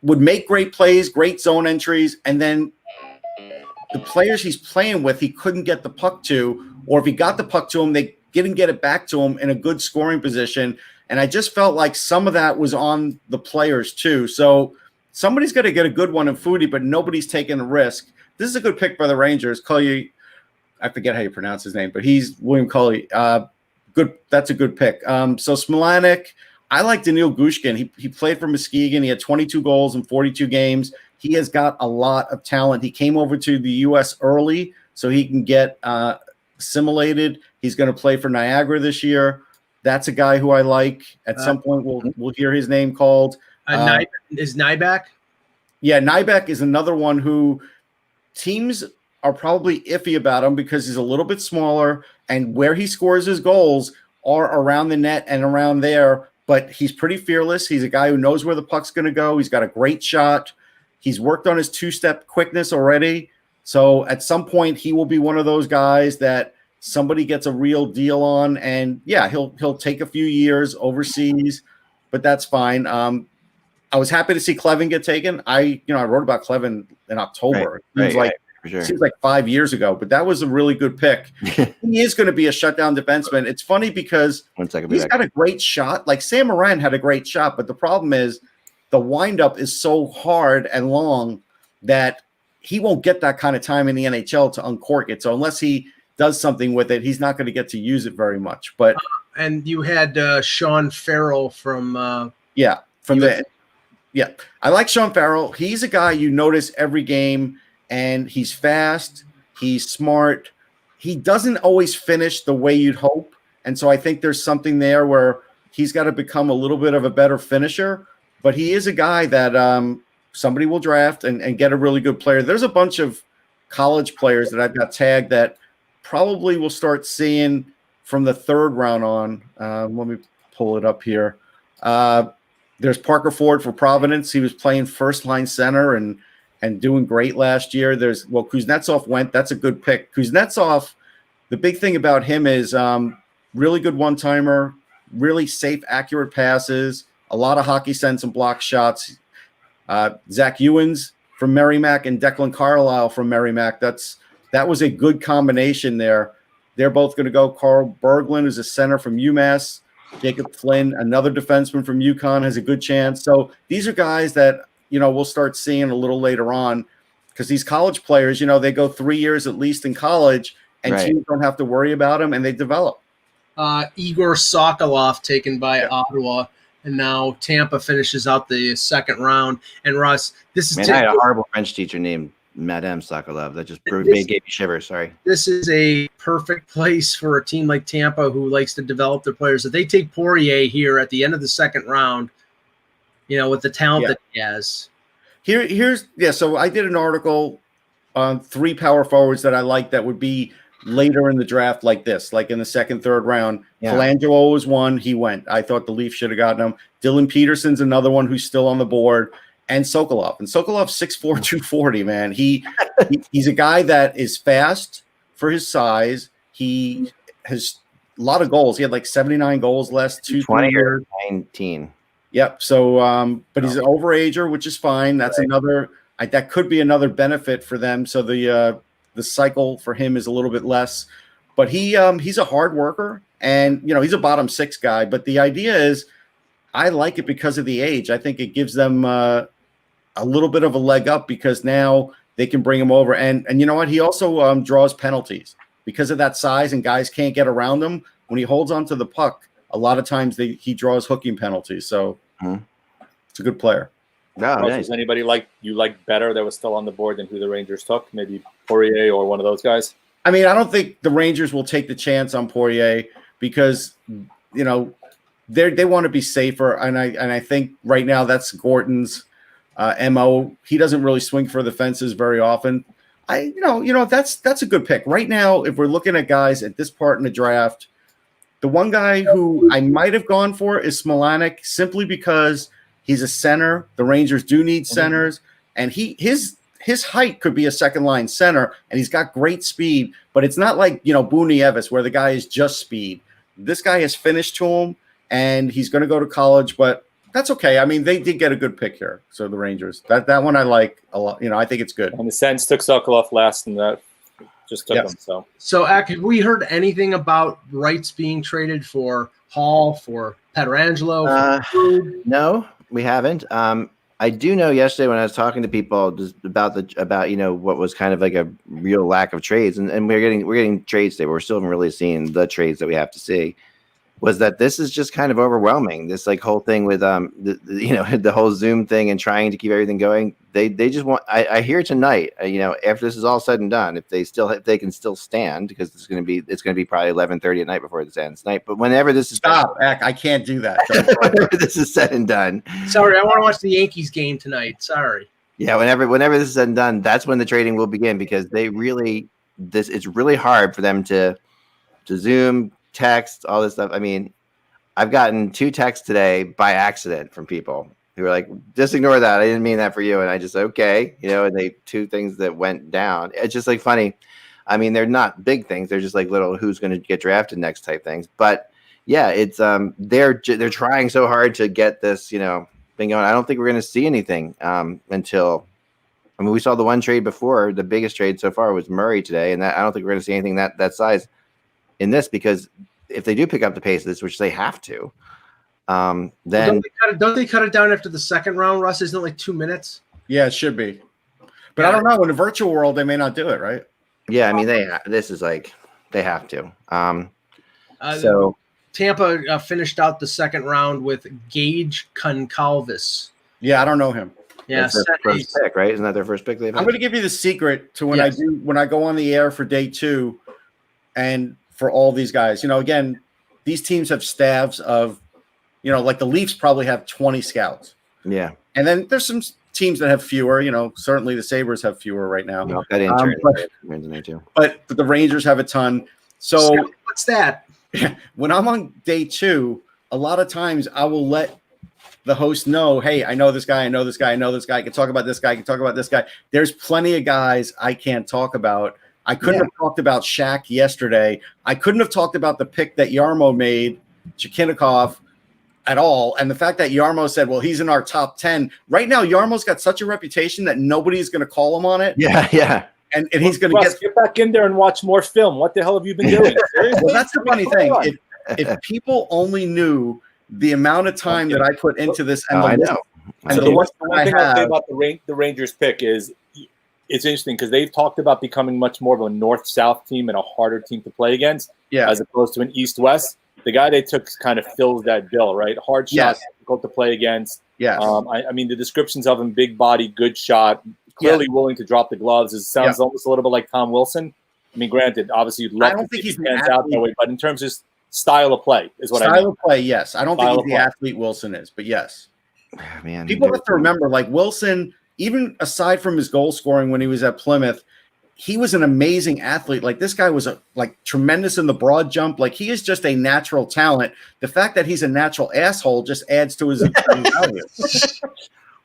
would make great plays, great zone entries, and then the players he's playing with, he couldn't get the puck to, or if he got the puck to him, they didn't get it back to him in a good scoring position. And I just felt like some of that was on the players too. So somebody's got to get a good one in Foodie, but nobody's taking a risk. This is a good pick by the Rangers. Cully, I forget how you pronounce his name, but he's William Cully. Good. That's a good pick. So Smilanic, I like Daniil Gushkin. He played for Muskegon. He had 22 goals in 42 games. He has got a lot of talent. He came over to the U.S. early so he can get assimilated. He's going to play for Niagara this year. That's a guy who I like. At some point, we'll hear his name called. Is Nyback? Yeah, Nybeck is another one who teams are probably iffy about him because he's a little bit smaller, and where he scores his goals are around the net and around there. But he's pretty fearless. He's a guy who knows where the puck's going to go. He's got a great shot. He's worked on his two-step quickness already. So at some point, he will be one of those guys that somebody gets a real deal on. And yeah, he'll take a few years overseas, but that's fine. I was happy to see Clevin get taken. I wrote about Clevin in October. Seems like 5 years ago, but that was a really good pick. He is going to be a shutdown defenseman. It's funny because he's got a great shot. Like Sam Morin had a great shot, but the problem is the windup is so hard and long that he won't get that kind of time in the NHL to uncork it. So unless he does something with it, he's not going to get to use it very much. But and you had Sean Farrell from I like Sean Farrell. He's a guy you notice every game, and he's fast. He's smart. He doesn't always finish the way you'd hope, and so I think there's something there where he's got to become a little bit of a better finisher. But he is a guy that somebody will draft and get a really good player. There's a bunch of college players that I've got tagged that probably will start seeing from the 3rd round on. Let me pull it up here. There's Parker Ford for Providence. He was playing first-line center and doing great last year. Kuznetsov went. That's a good pick. Kuznetsov, the big thing about him is really good one-timer, really safe, accurate passes, a lot of hockey sense and block shots. Zach Ewens from Merrimack and Declan Carlisle from Merrimack. That was a good combination there. They're both going to go. Carl Berglund is a center from UMass. Jacob Flynn, another defenseman from UConn, has a good chance. So these are guys that, we'll start seeing a little later on, because these college players, they go 3 years at least in college, and teams don't have to worry about them, and they develop. Igor Sokolov taken by Ottawa, and now Tampa finishes out the 2nd round. And Russ, this is I had a horrible French teacher named Madame Sokolov. That just gave me shivers. Sorry. This is a perfect place for a team like Tampa who likes to develop their players. If they take Poirier here at the end of the 2nd round, with the talent that he has. So I did an article on 3 power forwards that I like that would be later in the draft like this, like in the 2nd, 3rd round. Colangelo was one. He went. I thought the Leafs should have gotten him. Dylan Peterson's another one who's still on the board. And Sokolov. And Sokolov's 6'4", 240, man. He's a guy that is fast for his size. He has a lot of goals. He had like 79 goals last 20 or 19. Yep. So, but he's an overager, which is fine. That's another. That could be another benefit for them. So the cycle for him is a little bit less. but he's a hard worker, and he's a bottom 6 guy. But the idea is, I like it because of the age. I think it gives them a little bit of a leg up because now they can bring him over. And you know what? He also draws penalties because of that size, and guys can't get around him. When he holds onto the puck, a lot of times he draws hooking penalties. So it's a good player. No, Russ, nice. is anybody you like better that was still on the board than who the Rangers took? Maybe Poirier or one of those guys? I mean, I don't think the Rangers will take the chance on Poirier because, they want to be safer. And I think right now that's Gorton's MO. He doesn't really swing for the fences very often. That's a good pick. Right now, if we're looking at guys at this part in the draft, the one guy who I might have gone for is Smolanic, simply because he's a center. The Rangers do need centers, and his height could be a second line center, and he's got great speed. But it's not like Boone Evis, where the guy is just speed. This guy has finished to him, and he's going to go to college. But that's okay. I mean, they did get a good pick here. So the Rangers, that one I like a lot. I think it's good. And the Sens took Sokolov last, and that just took him. So, Ak, have we heard anything about rights being traded for Hall, for Pietrangelo? No, we haven't. I do know yesterday when I was talking to people just about what was kind of like a real lack of trades, and we're getting trades today. But we're still haven't really seeing the trades that we have to see. Was that this is just kind of overwhelming? This whole thing with the whole Zoom thing and trying to keep everything going. They just want. I hear tonight. After this is all said and done, if they can still stand, because it's going to be probably 11:30 at night before this ends tonight. But whenever this is I can't do that. whenever this is said and done. Sorry, I want to watch the Yankees game tonight. Sorry. Yeah, whenever this is said and done, that's when the trading will begin, because it's really hard for them to Zoom, text, all this stuff. I mean, I've gotten 2 texts today by accident from people who were like, just ignore that. I didn't mean that for you. And I just, okay. And they 2 things that went down. It's just funny. I mean, they're not big things. They're just little, who's going to get drafted next type things. But yeah, it's, they're trying so hard to get this, thing going. I don't think we're going to see anything until, we saw the one trade before. The biggest trade so far was Murray today. And I don't think we're going to see anything that size in this, because if they do pick up the pace of this, which they have to, then don't they cut it down after the second round? Russ, isn't it like 2 minutes? Yeah, it should be. But I don't know. In the virtual world, they may not do it, right? Yeah, I mean, they have to. So Tampa finished out the second round with Gage Concalves. Yeah, I don't know him. Yeah, that's their first pick, right? Isn't that their first pick they've had? I'm going to give you the secret to when I go on the air for day 2, and for all these guys. Again, these teams have staffs of, like the Leafs probably have 20 scouts. Yeah. And then there's some teams that have fewer. Certainly the Sabres have fewer right now. No, but the Rangers have a ton. So what's that? When I'm on day 2, a lot of times I will let the host know, hey, I know this guy, I know this guy, I know this guy. I can talk about this guy, I can talk about this guy. There's plenty of guys I can't talk about. I couldn't have talked about Shaq yesterday. I couldn't have talked about the pick that Yarmo made, Chikinikov, at all. And the fact that Yarmo said, well, he's in our top 10. Right now, Yarmo's got such a reputation that nobody's going to call him on it. Yeah. And he's going to get back in there and watch more film. What the hell have you been doing? Well, that's the funny thing. If people only knew the amount of time that I put into this, and I know. So the one thing I'll say about the Rangers pick is, it's interesting because they've talked about becoming much more of a north-south team and a harder team to play against, as opposed to an east-west. The guy they took kind of fills that bill, right? Hard shot, difficult to play against. Yes. I mean, the descriptions of him: big body, good shot, clearly willing to drop the gloves. It sounds almost a little bit like Tom Wilson. I mean, granted, obviously you'd love to see he stands out that way, but in terms of style of play is what I mean. Style of play, yes. I don't think he's the athlete Wilson is, but yes. Man, people have to remember, Wilson, even aside from his goal scoring when he was at Plymouth, he was an amazing athlete. This guy was tremendous in the broad jump. He is just a natural talent. The fact that he's a natural asshole just adds to his value.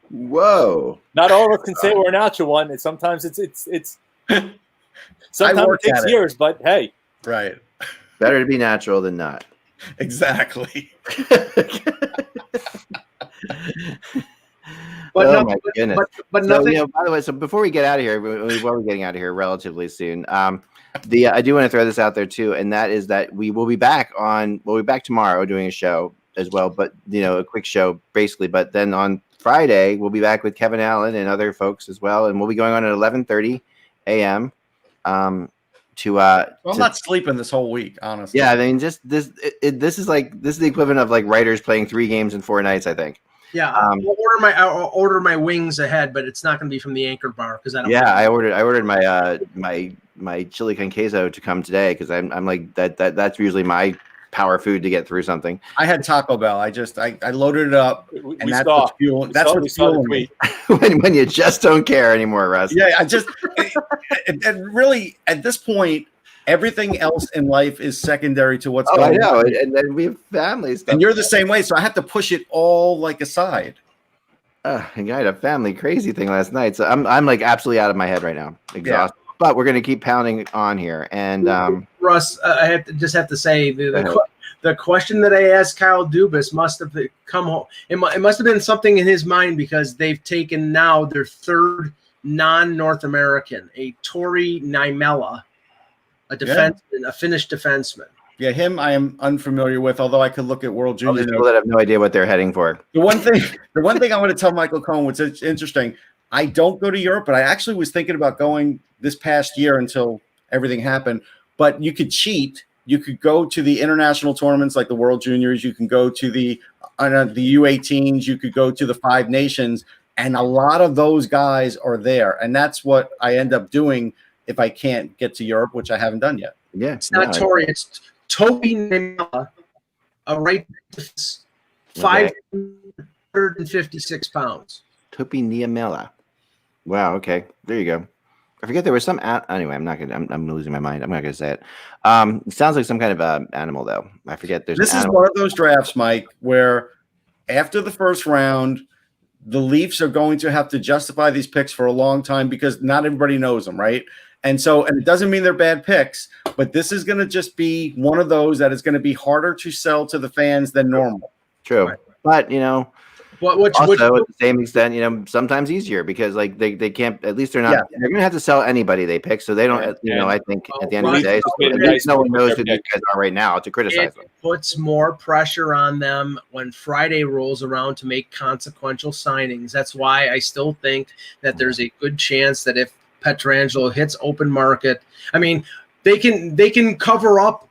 Whoa! Not all of us can say we're a natural one. Sometimes it's sometimes it takes years, but hey, right. Better to be natural than not. Exactly. But Oh no, my goodness! but So, nothing. by the way, so before we get out of here, while we're getting out of here relatively soon, I do want to throw this out there too, and that is that we'll be back tomorrow doing a show as well, but a quick show basically. But then on Friday we'll be back with Kevin Allen and other folks as well, and we'll be going on at 11:30 a.m. I'm not sleeping this whole week, honestly. Yeah, I mean, just this is the equivalent of like writers playing 3 games in 4 nights, I think. Yeah, I'll order my wings ahead, but it's not going to be from the Anchor Bar because I don't. Yeah, I ordered my chili con queso to come today because I'm like that's usually my power food to get through something. I had Taco Bell. I loaded it up, and that's what's fueling. That's what's fueling me. when you just don't care anymore, Russ. Yeah, and really at this point, everything else in life is secondary to what's going on. I know, and then we have families, and you're the same way. So I have to push it all like aside. I had a family crazy thing last night, so I'm like absolutely out of my head right now, exhausted. Yeah. But we're gonna keep pounding on here. And Russ, I have to say the question that I asked Kyle Dubas must have come home. It must have been something in his mind because they've taken now their third non-North American, a Tori Niemela, a Finnish defenseman. Yeah, him I am unfamiliar with, although I could look at World Junior. People that have no idea what they're heading for. The one thing I want to tell Michael Cohen, which is interesting, I don't go to Europe, but I actually was thinking about going this past year until everything happened. But you could cheat. You could go to the international tournaments like the World Juniors. You can go to the U18s. You could go to the 5 Nations. And a lot of those guys are there. And that's what I end up doing if I can't get to Europe, which I haven't done yet. Yeah, it's not Tori. It's Toby Niemela, a right defense, 556 pounds. Toby Niemela. Wow. Okay. There you go. I forget there was some. Anyway, I'm losing my mind. I'm not gonna say it. It sounds like some kind of animal, though. I forget. This is one of those drafts, Mike, where after the first round, the Leafs are going to have to justify these picks for a long time because not everybody knows them, right? And it doesn't mean they're bad picks, but this is going to just be one of those that is going to be harder to sell to the fans than normal. True. Right. But, also at the same extent, sometimes easier because like they can't, at least they're not, they're going to have to sell anybody they pick. So they don't, I think at the end of the day, no one knows who these guys are right now to criticize them. It puts more pressure on them when Friday rolls around to make consequential signings. That's why I still think that there's a good chance that if Pietrangelo hits open market, I mean, they can cover up,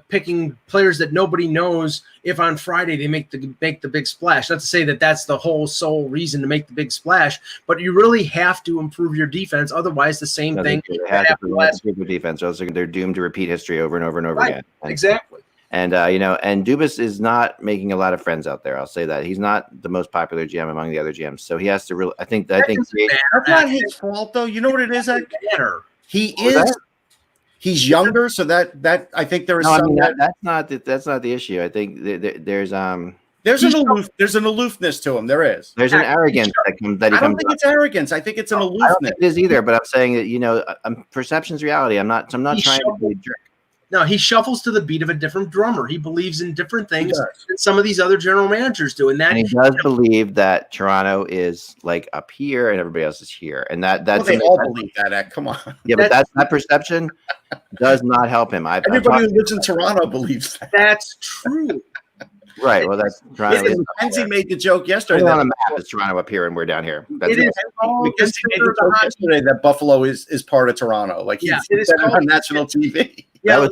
picking players that nobody knows if on Friday they make the big splash. Not to say that that's the sole reason to make the big splash, but you really have to improve your defense. Otherwise, the same thing. They have to improve their defense, or else they're doomed to repeat history over and over and over again. Exactly. And and Dubas is not making a lot of friends out there. I'll say that he's not the most popular GM among the other GMs. So he has to really. I think that's not his fault, though. You know what it is? He is. He's younger, so that I think there is. That's not the issue. I think there's an aloofness to him. There is. There's an arrogance that he comes. I don't think it's arrogance. I think it's an aloofness. I don't think it is either. But I'm saying that perception's reality. I'm not trying to be a jerk. No, he shuffles to the beat of a different drummer. He believes in different things than some of these other general managers do. And he does believe that Toronto is like up here and everybody else is here. And that's they all believe that. Come on. Yeah, but that perception does not help him. Everybody who lives in Toronto believes that. That's true. Right. Well, that's Toronto. Mackenzie made the joke yesterday. On the map is Toronto up here and we're down here. It is. Mackenzie made the joke yesterday that Buffalo is part of Toronto. Like it is on national TV. Yeah, I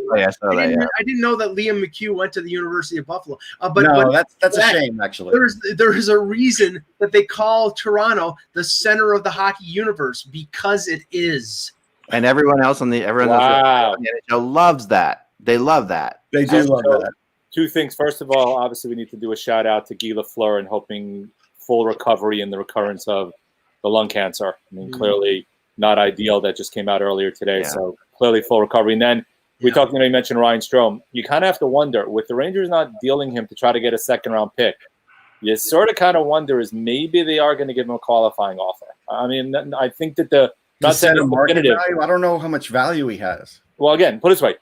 didn't know that Liam McHugh went to the University of Buffalo. But that's a shame, actually. There is a reason that they call Toronto the center of the hockey universe because it is. And everyone else on the NHL loves that. They love that. They do love that. 2 things. First of all, obviously, we need to do a shout out to Guy Lafleur and hoping full recovery in the recurrence of the lung cancer. I mean, clearly not ideal. That just came out earlier today. Yeah. So clearly full recovery. And then we talked, you mentioned Ryan Strome. You kind of have to wonder, with the Rangers not dealing him to try to get a second-round pick, you sort of kind of wonder is maybe they are going to give him a qualifying offer. I mean, I think that not saying market value. I don't know how much value he has. Well, again, put it this way.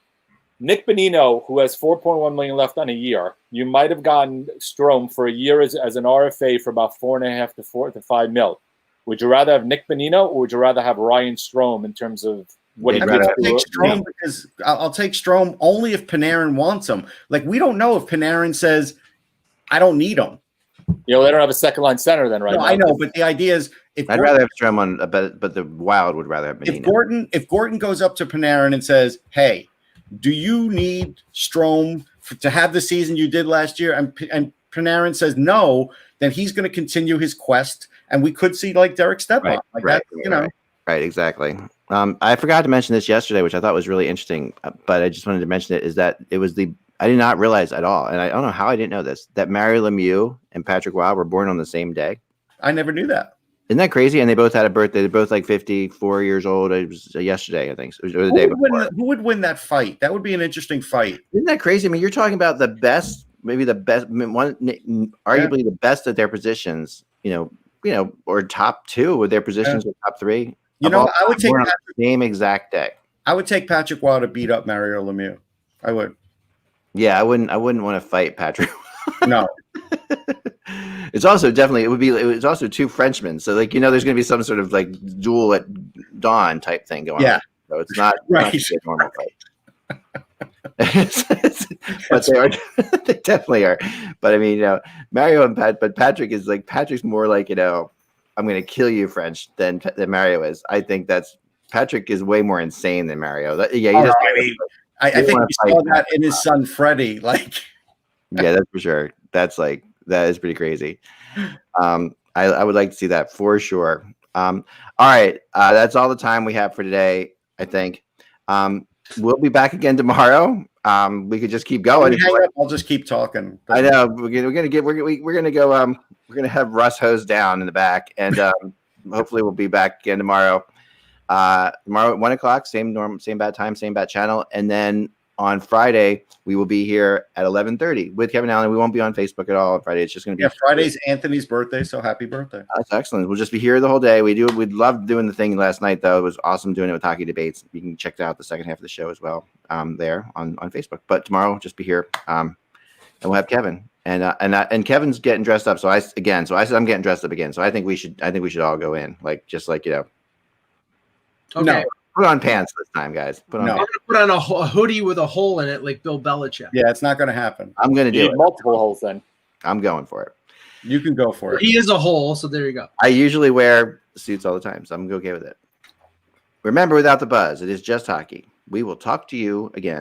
Nick Bonino, who has $4.1 million left on a year, you might have gotten Strome for a year as an RFA for about $4.5 to $5 million. Would you rather have Nick Bonino or would you rather have Ryan Strome in terms of what he I'd gives take to Strome because I'll take Strome only if Panarin wants him. Like, we don't know if Panarin says, I don't need him. You know, they don't have a second line center then, right? No, now. I know, but the idea is I'd rather have Strome on, but the Wild would rather have Bonino. If Gordon goes up to Panarin and says, hey, do you need Strome to have the season you did last year? And Panarin says no, then he's going to continue his quest, and we could see like Derek Stepan. Right, exactly. I forgot to mention this yesterday, which I thought was really interesting, but I just wanted to mention it. Is that it was I did not realize at all, and I don't know how I didn't know this, that Mario Lemieux and Patrick Roy were born on the same day. I never knew that. Isn't that crazy? And they both had a birthday. They're both like 54 years old. It was yesterday, I think. Or the day before. Who would win that fight? That would be an interesting fight. Isn't that crazy? I mean, you're talking about the best, maybe the best, arguably the best at their positions. Or top two with their positions, or top three. I would take the same exact day. I would take Patrick Roy to beat up Mario Lemieux. I would. Yeah, I wouldn't want to fight Patrick. No. It's also it's also two Frenchmen. So there's going to be some sort of like duel at dawn type thing going on. So it's not, right. Not a normal fight. But they definitely are. But I mean, Mario and Patrick is like, Patrick's more like, I'm going to kill you French than Mario is. I think Patrick is way more insane than Mario. I think we saw that in his son Freddie. Like, yeah, that's for sure. That is pretty crazy. I would like to see that for sure. All right. That's all the time we have for today, I think. We'll be back again tomorrow. We could just keep going. I'll just keep talking. I know we're gonna have Russ hosed down in the back, and hopefully we'll be back again tomorrow. Tomorrow at 1:00, same bad time, same bad channel, and then on Friday we will be here at 11:30 with Kevin Allen. We won't be on Facebook at all on Friday. It's just going to be Friday's Anthony's birthday, so happy birthday. That's excellent. We'll just be here the whole day. We'd loved doing the thing last night, though. It was awesome doing it with Hockey Debates. You can check out the second half of the show as well there on Facebook. But tomorrow, just be here, and we'll have Kevin. And Kevin's getting dressed up. So I said I'm getting dressed up again. So I think we should all go in, Okay. No. Put on pants this time, guys. I'm going to put on a hoodie with a hole in it like Bill Belichick. Yeah, it's not going to happen. I'm going to do it. Multiple holes then. I'm going for it. You can go for it. He is a hole, so there you go. I usually wear suits all the time, so I'm okay with it. Remember, without the buzz, it is just hockey. We will talk to you again